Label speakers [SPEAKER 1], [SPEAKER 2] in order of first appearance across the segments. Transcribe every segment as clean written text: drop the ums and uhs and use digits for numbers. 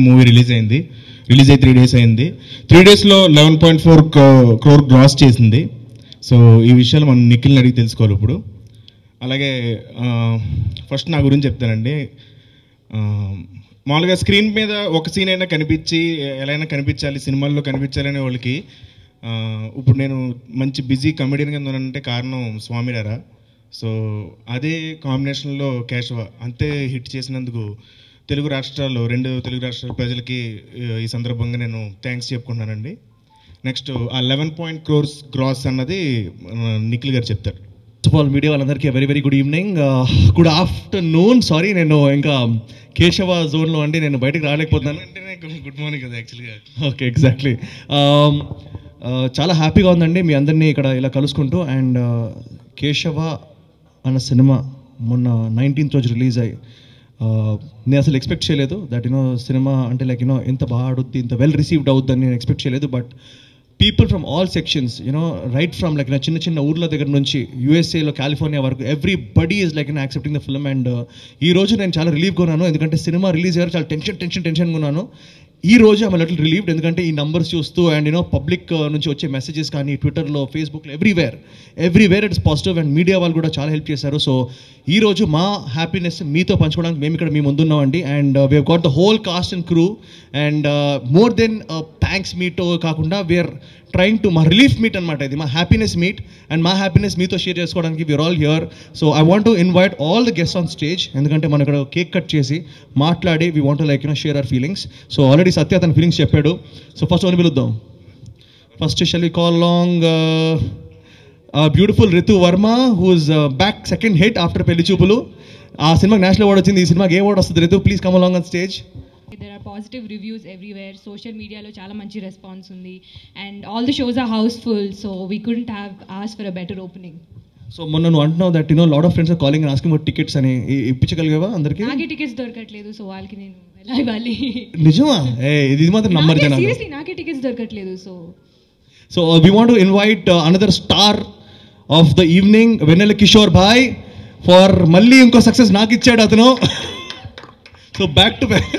[SPEAKER 1] Movie release అయ్యి 3 days అయింది. 3 daysలో 11.4 crore gross చేసింది. సో ఈ విషయాలు మనం నిఖిల్ని అడిగి తెలుసుకోవాలి ఇప్పుడు. అలాగే ఫస్ట్ నా గురించి చెప్తానండి. మామూలుగా స్క్రీన్ మీద ఒక సీన్ అయినా కనిపించి ఎలా అయినా కనిపించాలి, సినిమాల్లో కనిపించాలి అనే వాళ్ళకి ఇప్పుడు నేను మంచి బిజీ కమెడియన్ కింద ఉన్నానంటే కారణం స్వామిరారా. సో అదే కాంబినేషన్లో కేశవ అంతే హిట్ చేసినందుకు తెలుగు రాష్ట్రాల్లో 2 తెలుగు రాష్ట్రాల ప్రజలకి ఈ సందర్భంగా నేను థ్యాంక్స్ చెప్పుకుంటున్నానండి. నెక్స్ట్ ఆ 11 crore గ్రాస్ అన్నది నిఖిల్ గారు చెప్తారు.
[SPEAKER 2] ఫస్ట్ ఆఫ్ ఆల్ మీడియా వాళ్ళందరికీ very good evening, good afternoon. Sorry, నేను ఇంకా కేశవ జోన్లో అండి, నేను బయటకు రాలేకపోతున్నాను.
[SPEAKER 1] గుడ్ మార్నింగ్ కదా యాక్చువల్గా.
[SPEAKER 2] Okay, exactly. చాలా హ్యాపీగా ఉందండి మీ అందరినీ ఇక్కడ ఇలా కలుసుకుంటూ. అండ్ కేశవ అన్న సినిమా మొన్న 19th రోజు రిలీజ్ అయ్యి నేను అసలు ఎక్స్పెక్ట్ చేయలేదు దట్ సినిమా అంటే లైక్ ఇంత బాగా ఆడుద్ది, ఇంత వెల్ రిసీవ్డ్ అవుద్దని నేను ఎక్స్పెక్ట్ చేయలేదు. But people from all sections right from like చిన్న ఊర్ల దగ్గర నుంచి యూఎస్ఏలో కాలిఫోర్నియా వరకు everybody is like accepting the film. And ఈ రోజు నేను చాలా రిలీఫ్గా ఉన్నాను, ఎందుకంటే సినిమా రిలీజ్ అయ్యారు చాలా టెన్షన్గా ఉన్నాను. ఈ రోజు ఐమ్ లిటిల్ రిలీవ్డ్, ఎందుకంటే ఈ నంబర్స్ చూస్తూ అండ్ పబ్లిక్ నుంచి వచ్చే మెసేజెస్ కానీ ట్విట్టర్లో, ఫేస్బుక్లో everywhere it's positive. And media వాళ్ళు కూడా చాలా హెల్ప్ చేశారు. సో ఈ రోజు మా హ్యాపీనెస్ మీతో పంచుకోవడానికి మేము ఇక్కడ మీ ముందున్నామండి. And we have got the whole cast and crew. And more than thanks meet కాకుండా వీఆర్ ట్రైంగ్ టు మా రిలీఫ్ మీట్ అనమాట, ఇది మా హ్యాపీనెస్ మీట్. అండ్ మా హ్యాపీనెస్ మీతో షేర్ చేసుకోవడానికి we're all here. So I want to invite all the guests on stage, ఎందుకంటే మనం ఇక్కడ కేక్ కట్ చేసి మాట్లాడి we want like share our feelings. So already Satya తన ఫీలింగ్స్ చెప్పాడు. సో ఫస్ట్ ఓని పిలుద్దాం. First shall we call long beautiful Ritu Varma, who is back second hit after Pelli Choopulu. ఆ సినిమాకి నేషనల్ అవార్డు వచ్చింది, ఈ సినిమాకి ఏ అవార్డు వస్తుంది Ritu? Please come along on stage.
[SPEAKER 3] There are positive reviews everywhere. Social media lo chala manchi response undi and all the shows are houseful, so we couldn't have asked for a better opening.
[SPEAKER 2] So మొన్న నువ్వు అంటున్నావు that lot of friends are calling and asking for tickets అని, ఇప్పించగలిగావా అందరికి?
[SPEAKER 3] నాకే tickets దొరకట్లేదు, so వాళ్ళకి నేను ఎలా ఇవ్వాలి?
[SPEAKER 2] నిజమా? ఇది మాత్రం నమ్మరు జనాలు.
[SPEAKER 3] సీరియస్లీ నాకే టికెట్స్ దొరకట్లేదు.
[SPEAKER 2] So we want to invite another star of the evening, Vennela Kishore భాయ్, ఫర్ మళ్ళీ ఇంకో సక్సెస్ నాకు ఇచ్చాడు అతను. So back to back.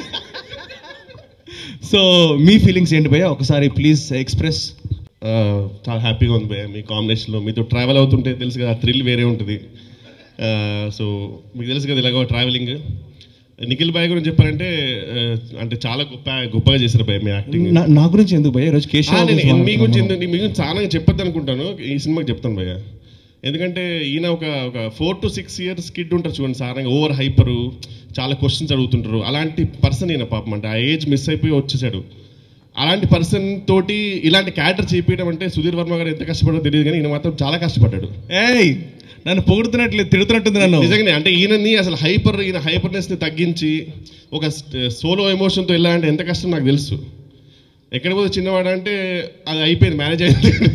[SPEAKER 2] So మీ ఫీలింగ్స్ ఏంటి భయ్య, ఒకసారి ప్లీజ్ ఎక్స్ప్రెస్.
[SPEAKER 4] చాలా హ్యాపీగా ఉంది భయ్య మీ కాంబినేషన్లో. మీతో ట్రావెల్ అవుతుంటే తెలుసు కదా, థ్రిల్ వేరే ఉంటుంది. సో మీకు తెలుసు కదా ఇలాగ ట్రావెలింగ్. నిఖిల్ భాయ్ గురించి చెప్పాలంటే అంటే చాలా గొప్పగా చేశారు భయ్య మీ యాక్టింగ్.
[SPEAKER 2] నా గురించి ఎందుకు భయ్య రోజు కేశవ
[SPEAKER 4] మీ గురించి చాలా చెప్పొద్దు అనుకుంటాను, ఈ సినిమాకి చెప్తాను భయ్య. ఎందుకంటే ఈయన ఒక 4 to 6 years కిడ్ ఉంటారు చూడండి, సారంగా ఓవర్ హైపరు, చాలా క్వశ్చన్స్ అడుగుతుంటారు. అలాంటి పర్సన్ ఈయన పాపం, అంటే ఆ ఏజ్ మిస్ అయిపోయి వచ్చేసాడు. అలాంటి పర్సన్ తోటి ఇలాంటి క్యారెక్టర్ చేపించడం అంటే సుధీర్ వర్మ గారు ఎంత కష్టపడో తెలియదు, కానీ ఈయన మాత్రం చాలా కష్టపడ్డాడు.
[SPEAKER 2] నన్ను పొగుడుతున్నట్లేదు, తిడుతున్నట్టుంది నన్ను.
[SPEAKER 4] నిజంగానే, అంటే ఈయనని అసలు ఈయన హైపర్నెస్ని తగ్గించి ఒక సోలో ఎమోషన్తో వెళ్ళాలంటే ఎంత కష్టం నాకు తెలుసు. ఎక్కడ పోతే చిన్నవాడు అంటే అది అయిపోయింది, మ్యారేజ్ అయింది.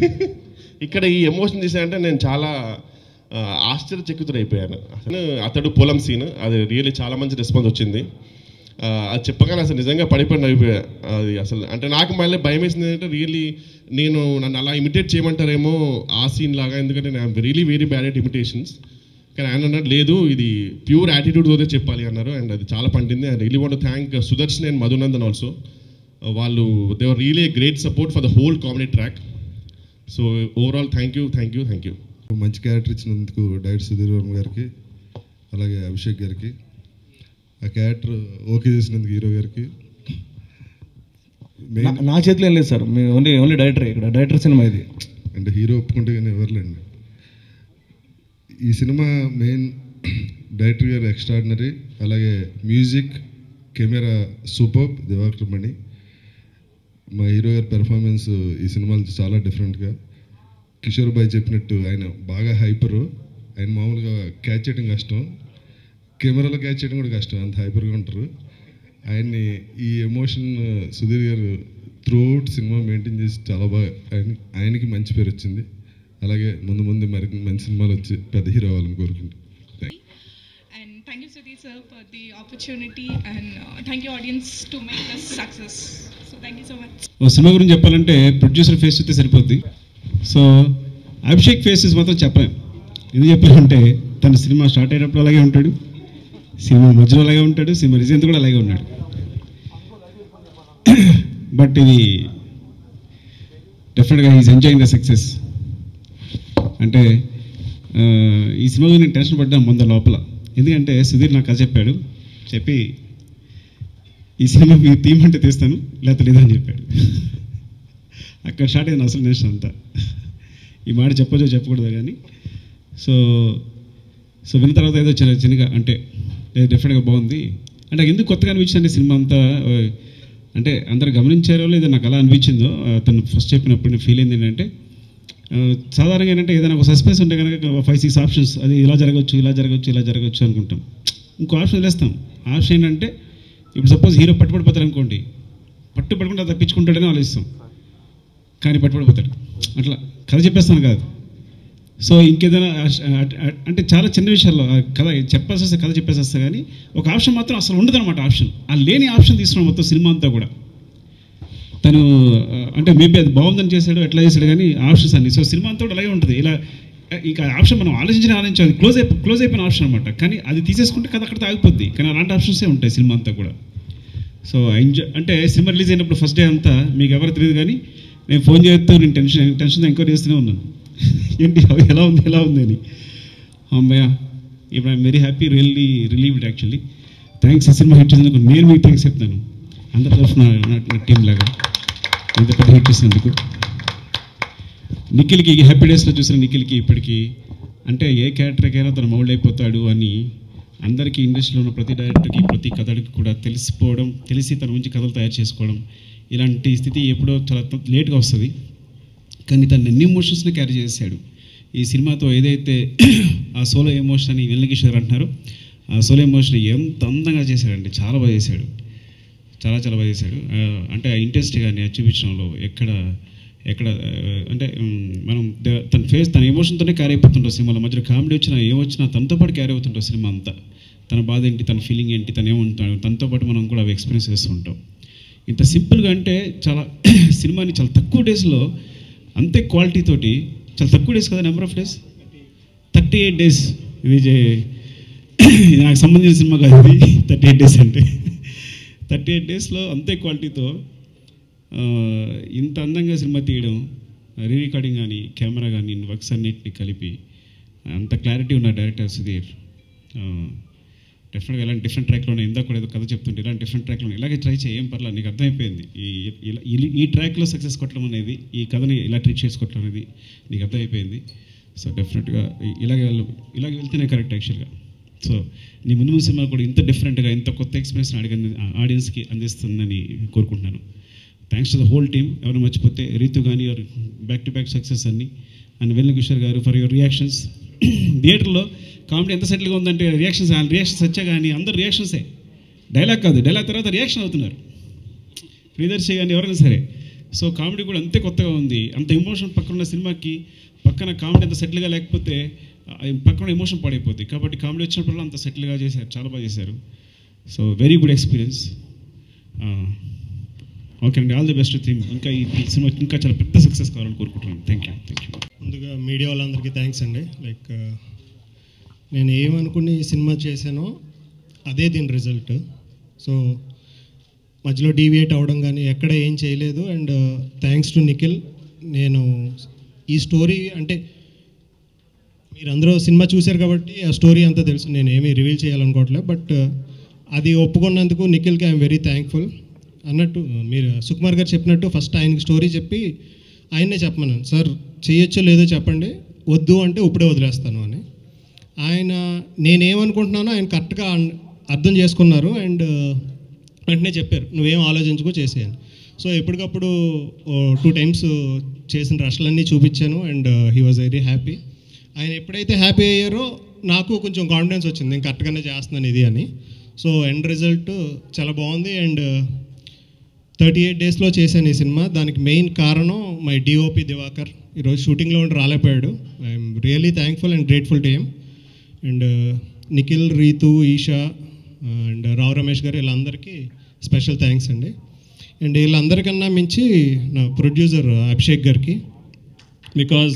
[SPEAKER 4] ఇక్కడ ఈ ఎమోషన్ తీసానంటే నేను చాలా ఆశ్చర్యచకితుడైపోయాను. అసలు అతడు పొలం సీన్ అది రియల్లీ చాలా మంచి రెస్పాన్స్ వచ్చింది. అది చెప్పగానే అసలు నిజంగా పడిపోయిన అయిపోయా. అది అసలు అంటే నాకు మళ్ళీ భయం వేసింది ఏంటంటే రియల్లీ నన్ను అలా ఇమిటేట్ చేయమంటారేమో ఆ సీన్ లాగా, ఎందుకంటే నేను వెరీ బ్యాడ్ ఎట్ ఇమిటేషన్స్. కానీ ఆయన అన్నాడు లేదు, ఇది ప్యూర్ యాటిట్యూడ్తోనే చెప్పాలి అన్నారు. అండ్ అది చాలా పండింది. And really want to thank Sudarshan and Madhunandan also. వాళ్ళు they were really great support for the whole comedy track. So overall thank you.
[SPEAKER 5] మంచి క్యారెక్టర్ ఇచ్చినందుకు డైరెక్టర్ సుధీర్ వర్మ గారికి, అలాగే అభిషేక్ గారికి, ఆ క్యారెక్టర్ ఓకే చేసినందుకు హీరో గారికి.
[SPEAKER 2] నా చేతిలో ఏం లేదు సార్, ఓన్లీ డైరెక్టర్, ఇక్కడ డైరెక్టర్ సినిమా ఇది.
[SPEAKER 5] అంటే హీరో ఒప్పుకుంటే కానీ ఎవరులేండి. ఈ సినిమా మెయిన్ డైరెక్టర్ గారు ఎక్స్ట్రాడినరీ, అలాగే మ్యూజిక్, కెమెరా సూపర్, దివాకర్ మణి. మా హీరో గారి పెర్ఫార్మెన్స్ ఈ సినిమాలో చాలా డిఫరెంట్గా. కిషోర్ భాయ్ చెప్పినట్టు ఆయన బాగా హైపరు, ఆయన మామూలుగా క్యాచ్ చేయడం కష్టం, కెమెరాలో క్యాచ్ చేయడం కూడా కష్టం, అంత హైపర్గా ఉంటారు. ఆయన్ని ఈ ఎమోషన్ సుధీర్ గారు త్రూఅవుట్ సినిమా మెయింటైన్ చేసి చాలా బాగా ఆయనకి మంచి పేరు వచ్చింది. అలాగే ముందు మరి మంచి సినిమాలు వచ్చి పెద్ద హీరో అవ్వాలని కోరుకుంటున్నాను.
[SPEAKER 6] And thank you Sudhir sir for the opportunity and thank you audience to make this success. So thank you so much.
[SPEAKER 7] Cinema గురించి చెప్పాలంటే ప్రొడ్యూసర్ ఫేస్ అయితే సరిపోద్ది. సో అభిషేక్ ఫేసెస్ మాత్రం చెప్పలేం. ఎందుకు చెప్పాలంటే తన సినిమా స్టార్ట్ అయ్యేటప్పుడు అలాగే ఉంటాడు, సినిమా మధ్యలో అలాగే ఉంటాడు, సినిమా రిజల్ట్ కూడా అలాగే ఉన్నాడు. బట్ ఇది డెఫినెట్గా ఈజ్ ఎంజాయింగ్ ద సక్సెస్. అంటే ఈ సినిమాలో నేను టెన్షన్ పడ్డాను ముందు లోపల, ఎందుకంటే సుధీర్ నాకు కథ చెప్పాడు, చెప్పి ఈ సినిమా మీ థీమ్ అంటే తీస్తాను లేకపోతే లేదని చెప్పాడు. అక్కడ స్టార్ట్ అయింది అసలు టెన్షన్ అంతా. ఈ మాట చెప్పొచ్చో చెప్పకూడదు కానీ సో విన్న తర్వాత ఏదో చిన్నగా అంటే డెఫినెట్గా బాగుంది. అంటే ఎందుకు కొత్తగా అనిపించింది సినిమా అంతా, అంటే అందరు గమనించారో లేదో నాకు అలా అనిపించిందో. తను ఫస్ట్ చెప్పినప్పుడు నేను ఫీల్ అయింది ఏంటంటే, సాధారణంగా ఏంటంటే ఏదైనా ఒక సస్పెన్స్ ఉంటే కనుక 5-6 ఆప్షన్స్, అది ఇలా జరగచ్చు ఇలా జరగచ్చు ఇలా జరగచ్చు అనుకుంటాం. ఇంకో ఆప్షన్ వదిలేస్తాం. ఆప్షన్ ఏంటంటే ఇప్పుడు సపోజ్ హీరో పట్టుబడిపోతాడు అనుకోండి, పట్టుబడకుండా తప్పించుకుంటాడని ఆలోచిస్తాం, కానీ పట్టుబడిపోతాడు. అట్లా కథ చెప్పేస్తాను కాదు. సో ఇంకేదైనా అంటే చాలా చిన్న విషయాల్లో కథ చెప్పాల్సి వస్తే కథ చెప్పేసి వస్తా, కానీ ఒక ఆప్షన్ మాత్రం అసలు ఉండదు అనమాట. ఆప్షన్ ఆ లేని ఆప్షన్ తీసుకున్నాం మొత్తం సినిమా అంతా కూడా. తను అంటే మేబీ అది బాగుందని చేశాడు ఎట్లా చేశాడు కానీ ఆప్షన్స్ అన్ని. సో సినిమా అంతా కూడా అలాగే ఉంటుంది. ఇలా ఇంకా ఆప్షన్ మనం ఆలోచించి అది క్లోజ్ అయిపోయిన ఆప్షన్ అనమాట. కానీ అది తీసేసుకుంటే కథ అక్కడితో ఆగిపోద్ది. కానీ అలాంటి ఆప్షన్సే ఉంటాయి సినిమా అంతా కూడా. సో అంటే సినిమా రిలీజ్ అయినప్పుడు ఫస్ట్ డే అంతా మీకు ఎవరు తెలియదు, కానీ నేను ఫోన్ చేస్తూ నేను టెన్షన్ ఎంక్వైరీ చేస్తూనే ఉన్నాను, ఏంటి ఎలా ఉంది అని. అమ్మయ్య, ఇప్పుడు I'm very happy, really relieved actually. Thanks. ఈ సినిమా హిట్ చేసినందుకు నేను మీకు థ్యాంక్స్ చెప్తాను, అందరి తరఫున నా టీం లాగా ఇంత పెద్ద హిట్ చేసినందుకు. నిఖిల్కి హ్యాపీ డేస్లో చూసిన నిఖిల్కి ఇప్పటికీ అంటే ఏ క్యారెక్టర్కైనా తను మౌల్డ్ అయిపోతాడు అని అందరికీ ఇండస్ట్రీలో ఉన్న ప్రతి డైరెక్టర్కి ప్రతి కథడికి కూడా తెలిసి తన గురించి కథలు తయారు చేసుకోవడం, ఇలాంటి స్థితి ఎప్పుడో చాలా లేట్గా వస్తుంది. కానీ తను ఎన్ని ఎమోషన్స్ని క్యారీ చేశాడు ఈ సినిమాతో. ఏదైతే ఆ సోలో ఎమోషన్ అని వెన్నకిషోర్ అంటున్నారు, ఆ సోలో ఎమోషన్ ఎంత అందంగా చేశాడంటే చాలా బాగా చేశాడు, చాలా బాగా చేశాడు. అంటే ఆ ఇంట్రెస్ట్ కానీ చూపించడంలో ఎక్కడ అంటే మనం తన ఎమోషన్తోనే క్యారీ అయిపోతుంటాం సినిమాలో. మధ్యలో కామెడీ వచ్చినా ఏమొచ్చినా తనతో పాటు క్యారీ అవుతుంటాం సినిమా అంతా. తన బాధ ఏంటి, తన ఫీలింగ్ ఏంటి, తను ఏముంటాడు, తనతో పాటు మనం కూడా అవి ఎక్స్పీరియన్స్ చేస్తూ ఉంటాం. ఇంత సింపుల్గా అంటే చాలా సినిమాని చాలా తక్కువ డేస్లో అంతే క్వాలిటీ తోటి, చాలా తక్కువ డేస్ కదా, నెంబర్ ఆఫ్ డేస్ 38 డేస్. ఇది నాకు సంబంధించిన సినిమా కాదు ఇది. 38 డేస్ అంటే 38 డేస్లో అంతే క్వాలిటీతో ఇంత అందంగా సినిమా తీయడం, రీ రికార్డింగ్ కానీ కెమెరా కానీ వర్క్స్ అన్నిటిని కలిపి అంత క్లారిటీ ఉన్న డైరెక్టర్ సుధీర్. డెఫినెట్గా ఇలాంటి డిఫరెంట్ ట్రాక్లోనే ఇందాక కూడా ఏదో కథ చెప్తుంటే ఇలాంటి డిఫరెంట్ ట్రాక్లో ఇలాగే ట్రై చేయం పర్లేదు, నీకు అర్థమైపోయింది. ఈ ట్రాక్లో సక్సెస్ కొట్టడం అనేది, ఈ కథని ఇలా ట్రీట్ చేసుకోవడం అనేది నీకు అర్థమైపోయింది. సో డెఫినెట్గా ఇలాగే వెళ్తేనే కరెక్ట్ యాక్చువల్గా. సో నీ ముందు సినిమా కూడా ఇంత డిఫరెంట్గా ఇంత కొత్త ఎక్స్పీరియన్స్ ఆడియన్స్కి అందిస్తుందని కోరుకుంటున్నాను. Thanks to the whole team. ఎవరైనా మర్చిపోతే రీతు కానీ your back to back success అన్ని, అండ్ వెన్నకిషోర్ గారు ఫర్ యువర్ రియాక్షన్స్. థియేటర్లో కామెడీ ఎంత సెటిల్గా ఉందంటే రియాక్షన్స్ వచ్చా కానీ అందరు రియాక్షన్సే, డైలాగ్ కాదు, డైలాగ్ తర్వాత రియాక్షన్ అవుతున్నారు, ప్రియదర్శి కానీ ఎవరైనా సరే. సో కామెడీ కూడా అంతే కొత్తగా ఉంది. అంత ఎమోషన్ పక్కన ఉన్న సినిమాకి పక్కన కామెడీ అంత సెటిల్గా లేకపోతే పక్కన ఎమోషన్ పడైపోతుంది. కాబట్టి కామెడీ వచ్చినప్పుడు అంత సెటిల్గా చేశారు, చాలా బాగా చేశారు. So very good experience. Okay అండి, ఆల్ ది బెస్ట్ థింగ్. ఇంకా ఈ సినిమా ఇంకా చాలా పెద్ద సక్సెస్ కావాలని కోరుకుంటున్నాను. Thank you.
[SPEAKER 8] ముందుగా మీడియా వాళ్ళందరికీ థ్యాంక్స్ అండి. లైక్ నేను ఏమనుకుని ఈ సినిమా చేశానో అదే దీని రిజల్ట్. సో మధ్యలో డీవియేట్ అవ్వడం కానీ ఎక్కడ ఏం చేయలేదు. And thanks to Nikhil. నేను ఈ స్టోరీ అంటే మీరందరూ సినిమా చూశారు కాబట్టి ఆ స్టోరీ అంతా తెలుసు, నేను ఏమీ రివీల్ చేయాలనుకోవట్లేదు. బట్ అది ఒప్పుకున్నందుకు నిఖిల్కి ఐఎమ్ వెరీ థ్యాంక్ఫుల్. అన్నట్టు మీరు సుకుమార్ గారు చెప్పినట్టు ఫస్ట్ ఆయనకి స్టోరీ చెప్పి ఆయన్నే చెప్పమన్నాను, సార్ చేయొచ్చో లేదో చెప్పండి, వద్దు అంటే ఇప్పుడే వదిలేస్తాను అని. ఆయన నేనేమనుకుంటున్నానో ఆయన కరెక్ట్గా అర్థం చేసుకున్నారు. అండ్ వెంటనే చెప్పారు, నువ్వేం ఆలోచించుకో చేసేయని. సో ఎప్పటికప్పుడు 2 times చేసిన రష్లన్నీ చూపించాను. And he was very happy. ఆయన ఎప్పుడైతే హ్యాపీ అయ్యారో నాకు కొంచెం కాన్ఫిడెన్స్ వచ్చింది, నేను కరెక్ట్గానే చేస్తున్నాను ఇది అని. సో ఎండ్ రిజల్ట్ చాలా బాగుంది. అండ్ 38 డేస్లో చేశాను ఈ సినిమా. దానికి మెయిన్ కారణం మై డిఓపి దివాకర్. ఈరోజు షూటింగ్లో ఉండి రాలేకపోయాడు. I'm really thankful and grateful to him. And Nikhil, Ritu, Esha and Rao Ramesh garu వీళ్ళందరికీ స్పెషల్ థ్యాంక్స్ అండి. అండ్ వీళ్ళందరికన్నా మించి నా ప్రొడ్యూసర్ అభిషేక్ గారికి, బికాజ్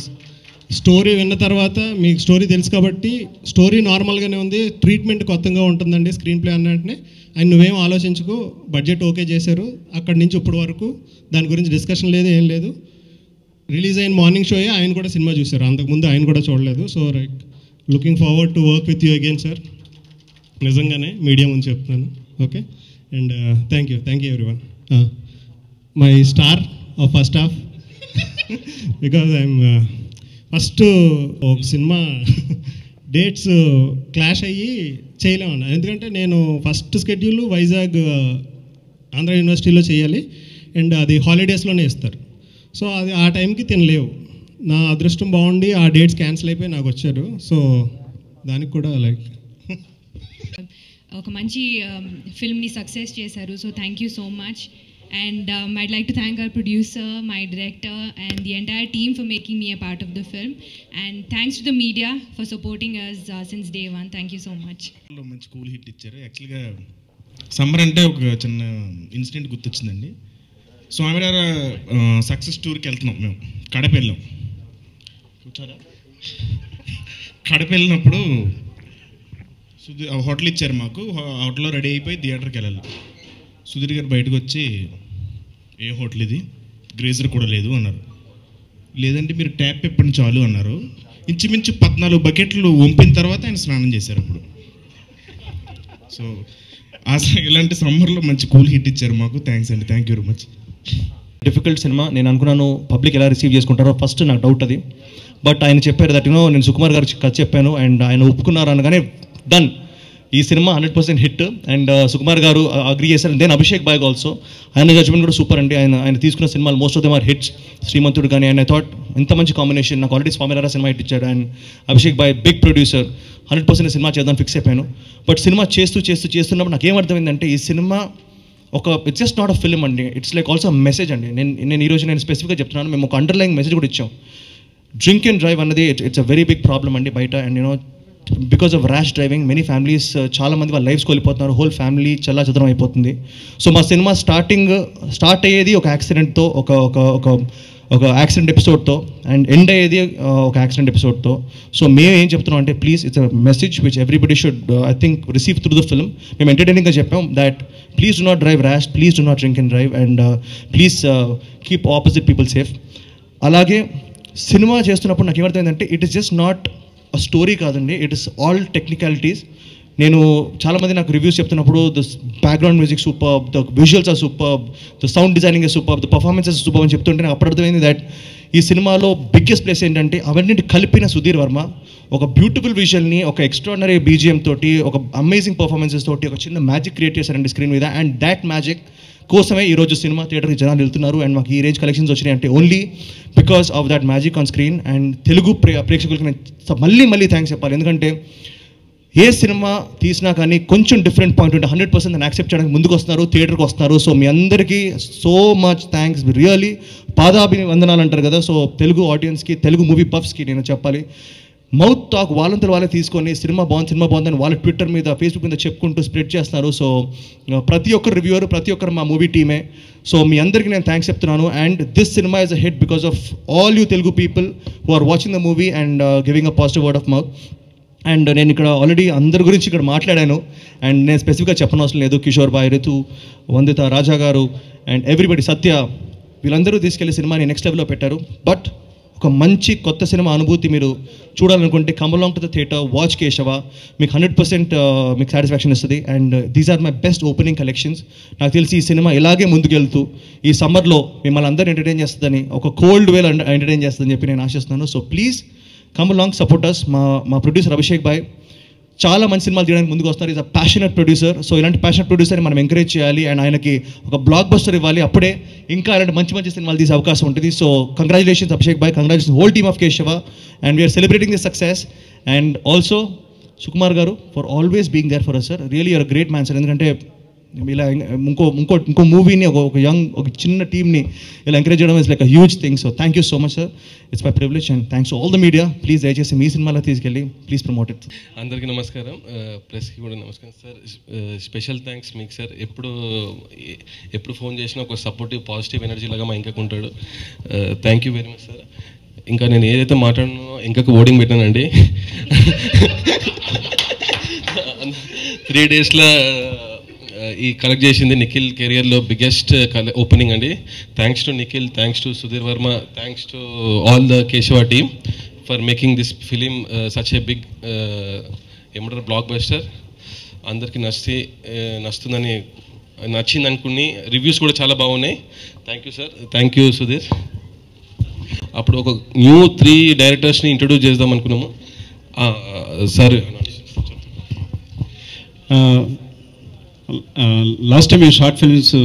[SPEAKER 8] స్టోరీ విన్న తర్వాత మీకు స్టోరీ తెలుసు కాబట్టి స్టోరీ నార్మల్గానే ఉంది, ట్రీట్మెంట్ కొత్తగా ఉంటుందండి స్క్రీన్ ప్లే అన్నట్టునే. ఆయన నువ్వేం ఆలోచించుకో, బడ్జెట్ ఓకే చేశారు, అక్కడి నుంచి ఇప్పటి వరకు దాని గురించి డిస్కషన్ లేదు, ఏం లేదు. రిలీజ్ అయిన మార్నింగ్ షోయే ఆయన కూడా సినిమా చూశారు, అంతకుముందు ఆయన కూడా చూడలేదు. So like looking forward to work with you again sir, నిజంగానే మీడియా ముందు చెప్తున్నాను. Okay, and thank you everyone. My star of first half because I'm first ఒక సినిమా డేట్స్ క్లాష్ అయ్యి చేయలేమన్నా, ఎందుకంటే నేను ఫస్ట్ స్కెడ్యూల్ వైజాగ్ ఆంధ్ర యూనివర్సిటీలో చేయాలి, అండ్ అది హాలిడేస్లోనే ఇస్తారు. సో అది ఆ టైంకి తినలేవు. నా అదృష్టం బాగుండి ఆ డేట్స్ క్యాన్సిల్ అయిపోయి నాకు వచ్చారు. సో దానికి కూడా లైక్
[SPEAKER 3] ఒక మంచి ఫిల్మ్ని సక్సెస్ చేశారు. So thank you so much. And I'd like to thank our producer, my director, and the entire team for making me a part of the film. And thanks to the media for supporting us since day one. Thank you so much.
[SPEAKER 1] మంచి cool hit ఇచ్చారు. యాక్చువల్గా summer అంటే ఒక చిన్న incident గుర్తొచ్చిందండి. స్వామివారి success టూర్కి వెళ్తున్నాం మేము, కడప వెళ్ళాం. కడప వెళ్ళినప్పుడు హోటల్ ఇచ్చారు మాకు, హోటల్లో రెడీ అయిపోయి థియేటర్కి వెళ్ళాలి. సుధీర్ గారు బయటకు వచ్చి, ఏ హోటల్ ఇది, గ్రేజర్ కూడా లేదు అన్నారు. లేదంటే మీరు ట్యాప్ పెప్పండి చాలు అన్నారు. ఇంచుమించు 14 బకెట్లు వంపిన తర్వాత ఆయన స్నానం చేశారు అప్పుడు. సో ఇలాంటి సమ్మర్లో మంచి కూల్ హిట్ ఇచ్చారు మాకు. థ్యాంక్స్ అండి, thank you very much.
[SPEAKER 2] Difficult cinema. నేను అనుకున్నాను పబ్లిక్ ఎలా రిసీవ్ చేసుకుంటారో, ఫస్ట్ నాకు డౌట్ అది. బట్ ఆయన చెప్పారు దట్ నేను సుకుమార్ గారికి కథ చెప్పాను అండ్ ఆయన ఒప్పుకున్నారు అనగానే డన్, ఈ cinema 100% hit. And Sukumar garu agree చేశారు. దెన్ అభిషేక్ బాయ్ ఆల్సో, ఆయన జడ్జ్మెంట్ కూడా సూపర్ అండి. ఆయన తీసుకున్న సినిమాలు most of them are hits. Srimanthudu కానీ, అండ్ ఐ థాట్ ఇంత మంచి కాంబినేషన్. నాకు ఆల్రెడీ స్వామినారా సినిమా హిట్ ఇచ్చాడు అండ్ అభిషేక్ బాయ్ బిగ్ ప్రొడ్యూసర్, 100% సినిమా చేద్దాం ఫిక్స్ అయిపోయాను. బట్ సినిమా చేస్తున్నప్పుడు నాకు ఏమర్థమైందంటే ఈ సినిమా it's just not a film అండి, ఇట్స్ లైక్ ఆల్సో మెసేజ్ అండి. నేను ఈరోజు స్పెసిఫిక్గా చెప్తున్నాను, మేము ఒక అండర్లైన్ మెసేజ్ కూడా ఇచ్చాం. డ్రింక్ అండ్ డ్రైవ్ అన్నది it's a very big problem అండి బయట. And because of rash driving many families, చాలామంది వాళ్ళ లైఫ్స్ కోల్పోతున్నారు, హోల్ ఫ్యామిలీ చల్లాచెదరం అయిపోతుంది. సో మా సినిమా స్టార్ట్ అయ్యేది ఒక యాక్సిడెంట్తో, ఒక యాక్సిడెంట్ ఎపిసోడ్తో, అండ్ ఎండ్ అయ్యేది ఒక యాక్సిడెంట్ ఎపిసోడ్తో. సో మేము ఏం చెప్తున్నాం అంటే please, it's a message which everybody should I think receive through the film. మేము ఎంటర్టైనింగ్గా చెప్పాం that please do not drive rash, please do not drink and drive, and please keep opposite people safe. అలాగే cinema చేస్తున్నప్పుడు నాకు ఏమర్థమైందంటే it is just not a story కాదండి, it is all technicalities. నేను చాలామంది నాకు రివ్యూస్ చెప్తున్నప్పుడు the background music super, the visuals are super, the sound designing super, the performances super అని చెప్తుంటే నాకు అప్పుడు అర్థమైంది దట్ ఈ సినిమాలో బిగ్గెస్ట్ ప్లేస్ ఏంటంటే అవన్నీ కలిపిన సుధీర్ వర్మ ఒక బ్యూటిఫుల్ విజువల్ని, ఒక ఎక్స్ట్రాడినరీ బీజిఎం తోటి, ఒక అమేజింగ్ పర్ఫార్మెన్సెస్ తోటి ఒక చిన్న మ్యాజిక్ క్రియేట్ చేశారండి స్క్రీన్ మీద. అండ్ దాట్ మ్యాజిక్ కోసమే ఈరోజు సినిమా థియేటర్కి జనాలు వెళ్తున్నారు అండ్ మాకు ఈ రేంజ్ కలెక్షన్స్ వచ్చినాయి అంటే only because of that magic on screen. And Telugu ప్రేక్షకులకి నేను మళ్ళీ థ్యాంక్స్ చెప్పాలి, ఎందుకంటే ఏ సినిమా తీసినా కానీ కొంచెం డిఫరెంట్ పాయింట్ ఉంటే 100% దాన్ని యాక్సెప్ట్ చేయడానికి ముందుకు వస్తున్నారు, థియేటర్కి వస్తున్నారు. సో మీ అందరికీ సో మచ్ థ్యాంక్స్, రియలీ పాదాభివందనాలు అంటారు కదా. సో తెలుగు ఆడియన్స్కి, తెలుగు మూవీ పఫ్స్కి నేను చెప్పాలి, మౌత్ టాక్ వాళ్ళంతా వాళ్ళే తీసుకొని సినిమా బాగుందని వాళ్ళ ట్విట్టర్ మీద, ఫేస్బుక్ మీద చెప్పుకుంటూ స్ప్రెడ్ చేస్తున్నారు. సో ప్రతి ఒక్కరు రివ్యూవర్, ప్రతి ఒక్కరు మా మూవీ టీమే. సో మీ అందరికీ నేను థ్యాంక్స్ చెప్తున్నాను. And this cinema is a hit because of all you Telugu people who are watching the movie and giving a positive word of mouth. And నేను ఇక్కడ ఆల్రెడీ అందరి గురించి ఇక్కడ మాట్లాడాను అండ్ నేను స్పెసిఫిక్గా చెప్పనవసరం లేదు. కిషోర్ బాయ్, రితు, వందిత, రాజా గారు అండ్ ఎవ్రీబడి, సత్య, వీళ్ళందరూ తీసుకెళ్లి సినిమాని నెక్స్ట్ లెవెల్లో పెట్టారు. బట్ ఒక మంచి కొత్త సినిమా అనుభూతి మీరు చూడాలనుకుంటే come along to the theatre, watch Keshava, మీకు 100% మీకు సాటిస్ఫాక్షన్ ఇస్తుంది. And these are my best opening collections. నాకు తెలిసి ఈ సినిమా ఇలాగే ముందుకెళ్తూ ఈ సమ్మర్లో మిమ్మల్ని అందరూ ఎంటర్టైన్ చేస్తుందని, ఒక కోల్డ్ వేలో ఎంటర్టైన్ చేస్తుందని చెప్పి నేను ఆశిస్తున్నాను. So please come along, support us. మా ప్రొడ్యూసర్ అభిషేక్ బాయ్ చాలా మంచి సినిమాలు తీయడానికి ముందుకు వస్తారు. Is a passionate producer. So ఇలాంటి ప్యాషనెట్ ప్రొడ్యూసర్ని మనం ఎంకరేజ్ చేయాలి అండ్ ఆయనకి ఒక బ్లాక్ బస్టర్ ఇవ్వాలి. అప్పుడే ఇంకా ఇలాంటి మంచి సినిమాలు తీసే అవకాశం ఉంటుంది. సో కంగ్రాచులేషన్స్ అభిషేక్ బాయ్, congratulations whole team of Keshava, and we're celebrating this success. And also Sukumar garu for always being there for us sir. Really you're great man sir. ఎందుకంటే ఇలా ఇంకో మూవీని, ఒక చిన్న టీమ్ని ఇలా ఎంకరేజ్ చేయడం is like a huge thing. So thank you so much sir, it's my privilege and thanks all the media. Please దయచేసి మీ సినిమాలో తీసుకెళ్ళి ప్లీజ్ ప్రమోట్ ఇట్.
[SPEAKER 9] అందరికీ నమస్కారం, ప్రెస్కి కూడా నమస్కారం సార్. స్పెషల్ థ్యాంక్స్ మీకు సార్. ఎప్పుడు ఫోన్ చేసినా ఒక సపోర్టివ్ పాజిటివ్ ఎనర్జీ లాగా మా ఇంకా ఉంటాడు. Thank you very much sir. ఇంకా నేను ఏదైతే మాట్లాడినో ఇంకొక ఓడింగ్ పెట్టానండి 3 డేస్లో ఈ కలెక్ట్ చేసింది నిఖిల్ కెరియర్లో బిగ్గెస్ట్ ఓపెనింగ్ అండి. Thanks to Nikhil, thanks to Sudheer Varma, thanks to all the Keshava team for making this film such a big ఏమంటారు బ్లాక్ బస్టర్. అందరికీ నచ్చింది అనుకుని రివ్యూస్ కూడా చాలా బాగున్నాయి. Thank you sir, thank you Sudheer. అప్పుడు ఒక న్యూ 3 డైరెక్టర్స్ని ఇంట్రడ్యూస్ చేద్దాం అనుకున్నాము సార్.
[SPEAKER 7] లాస్ట్ టైం మేము షార్ట్ ఫిల్మ్స్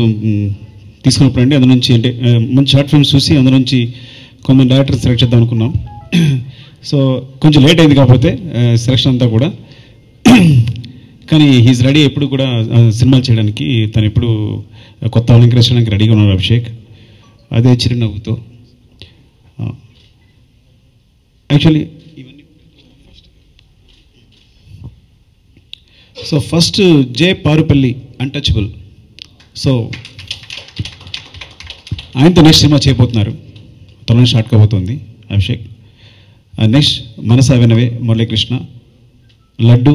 [SPEAKER 7] తీసుకున్నప్పుడు అండి, అందులో నుంచి అంటే మంచి షార్ట్ ఫిల్మ్స్ చూసి అందులో నుంచి కొంతమంది డైరెక్టర్స్ సెలెక్ట్ చేద్దాం అనుకున్నాం. సో కొంచెం లేట్ అయింది కాకపోతే సెలెక్షన్ అంతా కూడా. కానీ హీస్ రెడీ ఎప్పుడు కూడా సినిమాలు చేయడానికి. తను ఎప్పుడు కొత్త వాళ్ళని ఎంకరేజ్ చేయడానికి రెడీగా ఉన్నారు అభిషేక్. అదే చిరునవ్వుతో యాక్చువల్లీ సో ఫస్ట్ జే పారుపల్లి అన్టచబుల్. సో ఆయనతో నెక్స్ట్ సినిమా చేయబోతున్నారు, త్వరలో స్టార్ట్ కాబోతుంది Abhishek. Next Manasa Vinave Muralikrishna, Laddu,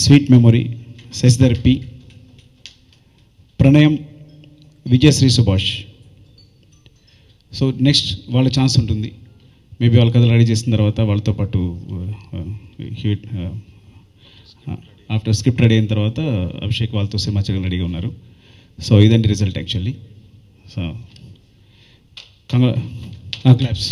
[SPEAKER 7] sweet memory Sasidhar P, Pranayam Vijayasri Subhash. So next వాళ్ళ ఛాన్స్ ఉంటుంది. మేబీ వాళ్ళ కథలు రెడీ చేసిన తర్వాత వాళ్ళతో పాటు ఆఫ్టర్ స్క్రిప్ట్ రెడీ అయిన తర్వాత అభిషేక్ వాళ్ళతో సినిమా చేయడం రెడీగా ఉన్నారు. సో ఇదండి రిజల్ట్ యాక్చువల్లీ. So claps.